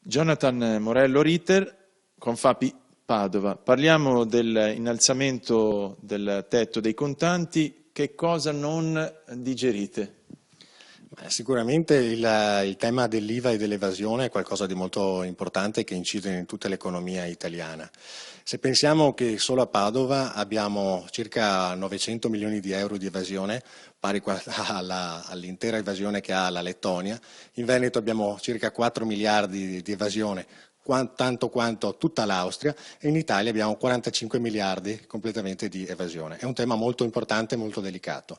Jonathan Morello Ritter, Confapi Padova. Parliamo dell'innalzamento del tetto dei contanti. Che cosa non digerite? Sicuramente il tema dell'IVA e dell'evasione è qualcosa di molto importante che incide in tutta l'economia italiana. Se pensiamo che solo a Padova abbiamo circa 900 milioni di euro di evasione, pari all'intera evasione che ha la Lettonia, in Veneto abbiamo circa 4 miliardi di evasione, tanto quanto tutta l'Austria, e in Italia abbiamo 45 miliardi completamente di evasione. È un tema molto importante e molto delicato.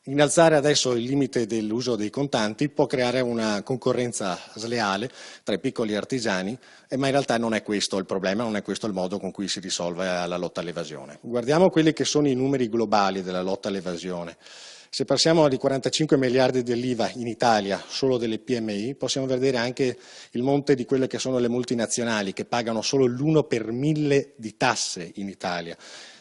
Innalzare adesso il limite dell'uso dei contanti può creare una concorrenza sleale tra i piccoli artigiani, ma in realtà non è questo il problema, non è questo il modo con cui si risolve la lotta all'evasione. Guardiamo quelli che sono i numeri globali della lotta all'evasione. Se passiamo di 45 miliardi dell'IVA in Italia, solo delle PMI, possiamo vedere anche il monte di quelle che sono le multinazionali, che pagano solo l'1 per 1000 di tasse in Italia.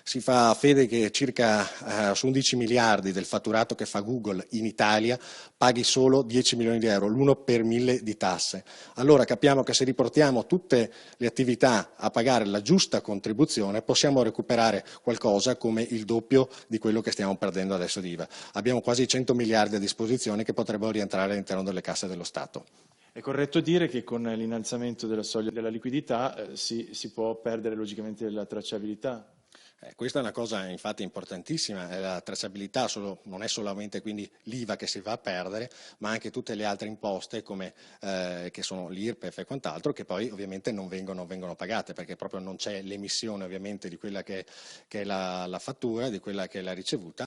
Si fa fede che circa su 11 miliardi del fatturato che fa Google in Italia paghi solo 10 milioni di euro, l'1 per 1000 di tasse. Allora capiamo che se riportiamo tutte le attività a pagare la giusta contribuzione possiamo recuperare qualcosa come il doppio di quello che stiamo perdendo adesso di IVA. Abbiamo quasi 100 miliardi a disposizione che potrebbero rientrare all'interno delle casse dello Stato. È corretto dire che con l'innalzamento della soglia della liquidità si può perdere logicamente la tracciabilità? Questa è una cosa infatti importantissima, la tracciabilità non è solamente quindi l'IVA che si va a perdere, ma anche tutte le altre imposte come che sono l'IRPEF e quant'altro, che poi ovviamente non vengono pagate perché proprio non c'è l'emissione ovviamente di quella che è la fattura, di quella che è la ricevuta.